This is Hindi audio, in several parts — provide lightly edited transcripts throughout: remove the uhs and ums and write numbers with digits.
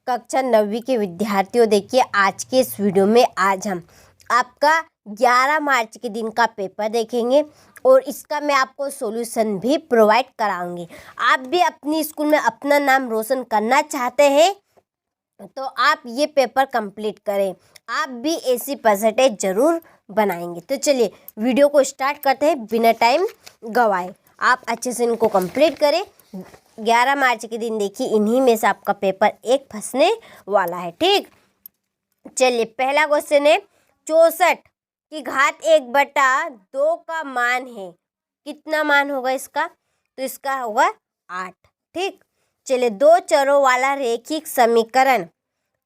कक्षा 9वीं के विद्यार्थियों, देखिए आज के इस वीडियो में आज हम आपका 11 मार्च के दिन का पेपर देखेंगे और इसका मैं आपको सॉल्यूशन भी प्रोवाइड कराऊंगी। आप भी अपनी स्कूल में अपना नाम रोशन करना चाहते हैं तो आप ये पेपर कंप्लीट करें, आप भी 80% ज़रूर बनाएंगे। तो चलिए वीडियो को स्टार्ट करते हैं बिना टाइम गवाए। आप अच्छे से इनको कंप्लीट करें। 11 मार्च के दिन देखिए इन्हीं में से आपका पेपर एक फंसने वाला है। ठीक, चलिए पहला क्वेश्चन है 64 की घात 1/2 का मान है। कितना मान होगा इसका? तो इसका होगा 8। ठीक, चलिए दो चरों वाला रैखिक समीकरण,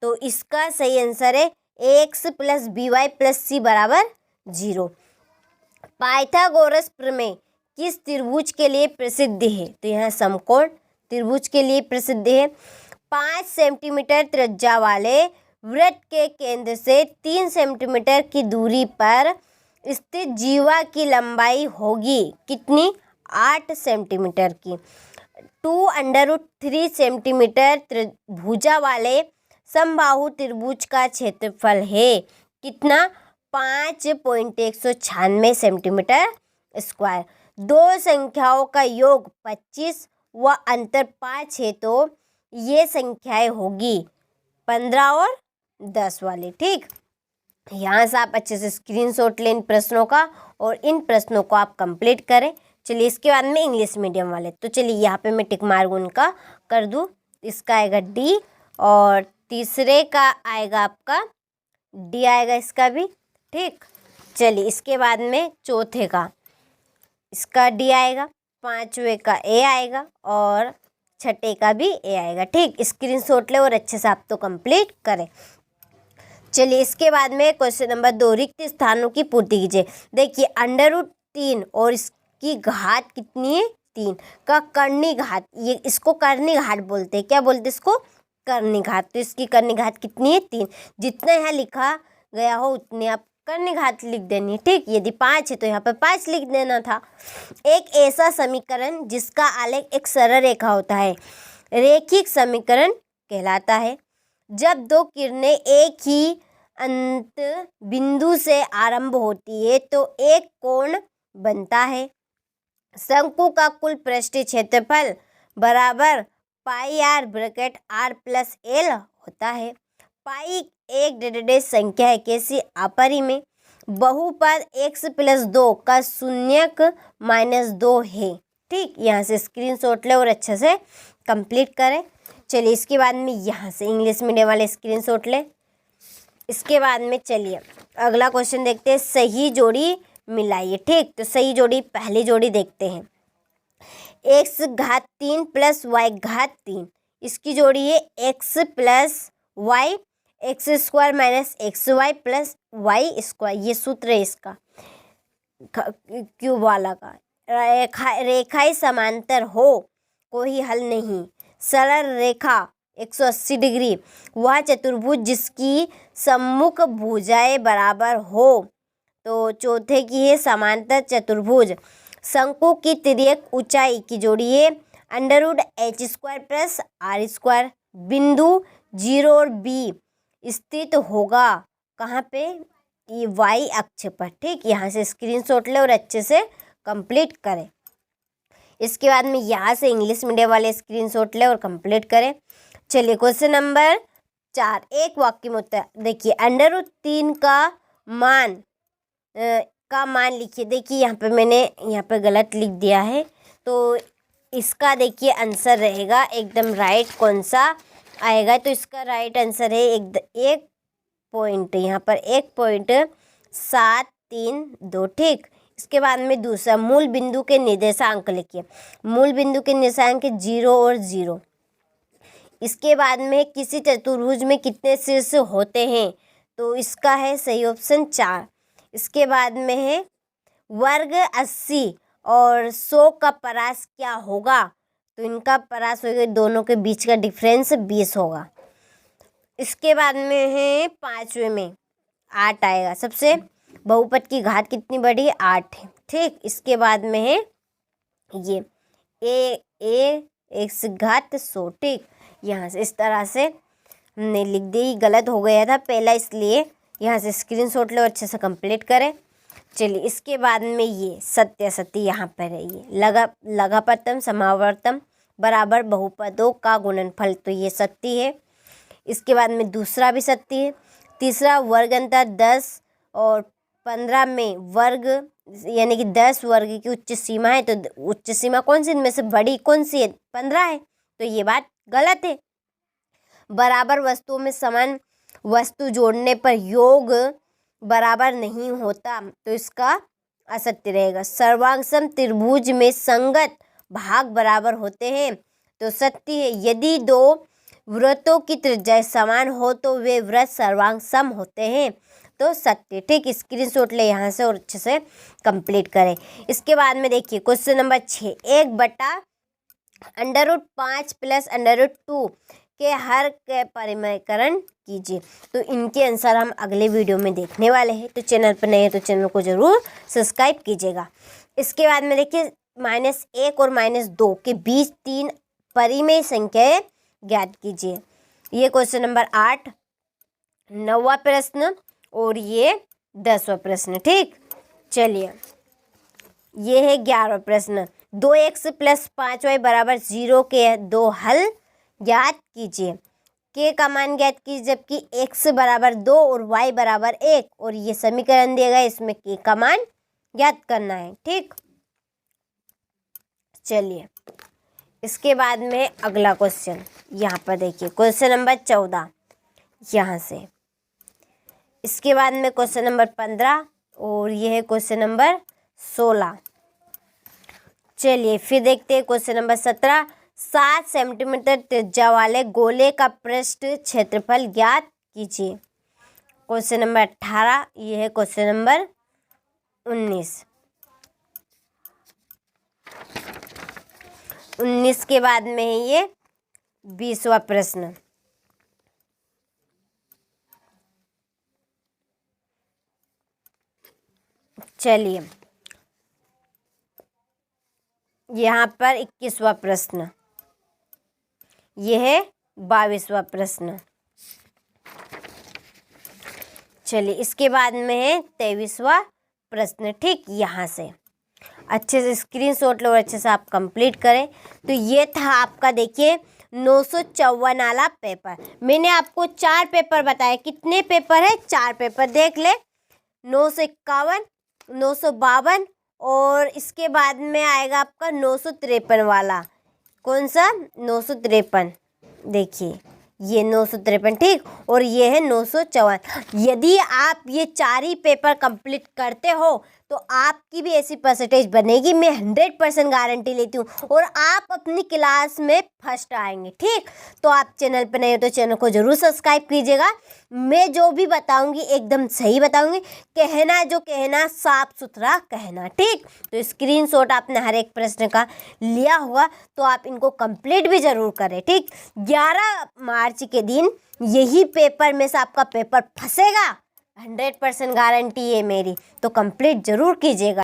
तो इसका सही आंसर है ax + by + c = 0। पाइथागोरस प्रमेय किस त्रिभुज के लिए प्रसिद्ध है? तो यहाँ समकोण त्रिभुज के लिए प्रसिद्ध है। 5 सेंटीमीटर त्रिज्या वाले वृत्त के केंद्र से 3 सेंटीमीटर की दूरी पर स्थित जीवा की लंबाई होगी कितनी? 8 सेंटीमीटर की। 2√3 सेंटीमीटर त्रिभुजा वाले समबाहु त्रिभुज का क्षेत्रफल है कितना? 5.196 सेंटीमीटर स्क्वायर। दो संख्याओं का योग 25 व अंतर 5 है तो ये संख्याएं होगी 15 और 10 वाली। ठीक, यहाँ से आप अच्छे से स्क्रीनशॉट लें इन प्रश्नों का और इन प्रश्नों को आप कंप्लीट करें। चलिए इसके बाद में इंग्लिश मीडियम वाले, तो चलिए यहाँ पे मैं टिक मार्क उनका कर दूँ। इसका आएगा डी और तीसरे का आएगा आपका डी आएगा, इसका भी। ठीक, चलिए इसके बाद में चौथे का इसका डी आएगा, पांचवे का ए आएगा और छठे का भी ए आएगा। ठीक, स्क्रीनशॉट ले और अच्छे से आप तो कंप्लीट करें। चलिए इसके बाद में क्वेश्चन नंबर 2 रिक्त स्थानों की पूर्ति कीजिए। देखिए √3 और इसकी घात कितनी है? 3 का कर्णी घात, ये इसको कर्णी घात बोलते हैं। क्या बोलते हैं इसको? कर्णी घात। तो इसकी कर्णी घात कितनी है? 3। जितना यहाँ लिखा गया हो उतने आप कर्णी घात लिख देनी है। ठीक, यदि 5 है तो यहाँ पर 5 लिख देना था। एक ऐसा समीकरण जिसका आलेख एक सरल रेखा होता है रैखिक समीकरण कहलाता है। जब दो किरणें एक ही अंत बिंदु से आरंभ होती है तो एक कोण बनता है। शंकु का कुल पृष्ठीय क्षेत्रफल बराबर πr ब्रैकेट r + l होता है। पाई एक डेडेड संख्या है, कैसी? अपरिमेय। बहुपद x + 2 का शून्यक -2 है। ठीक, यहाँ से स्क्रीनशॉट ले और अच्छे से कंप्लीट करें। चलिए इसके बाद में यहाँ से इंग्लिश मीडियम वाले स्क्रीनशॉट ले। इसके बाद में चलिए अगला क्वेश्चन देखते हैं, सही जोड़ी मिलाइए। ठीक, तो सही जोड़ी, पहली जोड़ी देखते हैं x घात 3 + y घात 3। इसकी जोड़ी है x + y x² - xy + y²। ये सूत्र है इसका क्यूब वाला का। रेखाएं समांतर हो कोई हल नहीं। सरल रेखा 180 डिग्री। वह चतुर्भुज जिसकी सम्मुख भुजाएं बराबर हो। तो चौथे की है समांतर चतुर्भुज। शंकु की तिर्यक ऊंचाई की जोड़ी है √h² + r²। बिंदु 0 और B स्थित होगा कहाँ पे? ये y अक्ष पर। ठीक, यहाँ से स्क्रीनशॉट ले और अच्छे से कंप्लीट करें। इसके बाद में यहाँ से इंग्लिश मीडियम वाले स्क्रीनशॉट ले और कंप्लीट करें। चलिए क्वेश्चन नंबर 4 एक वाक्य में उत्तर। देखिए √3 का मान लिखिए। देखिए यहाँ पे मैंने यहाँ पे गलत लिख दिया है, तो इसका देखिए आंसर रहेगा एकदम राइट। कौन सा आएगा? तो इसका राइट आंसर है एक पॉइंट, यहाँ पर 1.732। ठीक, इसके बाद में दूसरा मूल बिंदु के निर्देशांक लिखिए। मूल बिंदु के निर्देशांक 0 और 0। इसके बाद में किसी चतुर्भुज में कितने शीर्ष होते हैं? तो इसका है सही ऑप्शन 4। इसके बाद में है वर्ग 80 और 100 का परास क्या होगा? तो इनका परास होगा, दोनों के बीच का डिफरेंस 20 होगा। इसके बाद में है पांचवे में 8 आएगा। सबसे बहुपद की घात कितनी बड़ी? 8 है। ठीक, इसके बाद में है ये a x घात 100। ठीक, यहाँ से इस तरह से हमने लिख दी, गलत हो गया था पहला, इसलिए यहाँ से स्क्रीनशॉट लो, अच्छे से कंप्लीट करें। चलिए इसके बाद में ये सत्यासत्य यहाँ पर है, ये लगापतम समावर्तम बराबर बहुपदों का गुणनफल, तो ये सत्य है। इसके बाद में दूसरा भी सत्य है। तीसरा वर्ग अंतर 10 और 15 में वर्ग यानी कि 10 वर्ग की उच्च सीमा है, तो उच्च सीमा कौन सी, इनमें से बड़ी कौन सी है, 15 है, तो ये बात गलत है। बराबर वस्तुओं में समान वस्तु जोड़ने पर योग बराबर नहीं होता, तो इसका असत्य रहेगा। सर्वांगसम त्रिभुज में संगत भाग बराबर होते हैं, तो सत्य है। यदि दो वृत्तों की त्रिज्या समान हो तो वे वृत्त सर्वांग सम होते हैं, तो सत्य। ठीक, स्क्रीनशॉट ले यहाँ से और अच्छे से कंप्लीट करें। इसके बाद में देखिए क्वेश्चन नंबर 6, 1/√5 + √2 के हर के परिमेयकरण कीजिए। तो इनके आंसर हम अगले वीडियो में देखने वाले हैं, तो चैनल पर नए हैं तो चैनल को ज़रूर सब्सक्राइब कीजिएगा। इसके बाद में देखिए -1 और -2 के बीच 3 परिमेय संख्याएं ज्ञात कीजिए। ये क्वेश्चन नंबर 8 9वां प्रश्न और ये 10वां प्रश्न। ठीक, चलिए ये है 11वां प्रश्न। 2x + 5y = 0 के 2 हल ज्ञात कीजिए। के का मान ज्ञात कीजिए, जबकि x = 2 और y = 1 और ये समीकरण दिया गया, इसमें के का मान ज्ञात करना है। ठीक, चलिए इसके बाद में अगला क्वेश्चन यहाँ पर देखिए, क्वेश्चन नंबर 14 यहाँ से। इसके बाद में क्वेश्चन नंबर 15 और ये है क्वेश्चन नंबर 16। चलिए फिर देखते हैं क्वेश्चन नंबर 17। 7 सेंटीमीटर त्रिज्या वाले गोले का पृष्ठ क्षेत्रफल ज्ञात कीजिए। क्वेश्चन नंबर 18, ये है क्वेश्चन नंबर 19। 19 के बाद में है ये 20वां प्रश्न। चलिए यहाँ पर 21वां प्रश्न, यह है 22वां प्रश्न। चलिए इसके बाद में है 23वां प्रश्न। ठीक, यहाँ से अच्छे से स्क्रीनशॉट लो और अच्छे से आप कंप्लीट करें। तो ये था आपका देखिए 954 वाला पेपर। मैंने आपको 4 पेपर बताए, कितने पेपर है, 4 पेपर देख ले। 951, 952 और इसके बाद में आएगा आपका 953 वाला। कौन सा, 953, देखिए ये 953। ठीक, और ये है 954। यदि आप ये 4 ही पेपर कंप्लीट करते हो तो आपकी भी ऐसी परसेंटेज बनेगी, मैं 100% गारंटी लेती हूँ, और आप अपनी क्लास में फर्स्ट आएंगे। ठीक, तो आप चैनल पर नए हो तो चैनल को ज़रूर सब्सक्राइब कीजिएगा। मैं जो भी बताऊँगी एकदम सही बताऊँगी, कहना जो कहना साफ सुथरा कहना। ठीक, तो स्क्रीनशॉट आपने हर एक प्रश्न का लिया होगा, तो आप इनको कंप्लीट भी ज़रूर करें। ठीक, 11 मार्च के दिन यही पेपर में से आपका पेपर फंसेगा, 100% गारंटी है मेरी, तो कंप्लीट ज़रूर कीजिएगा।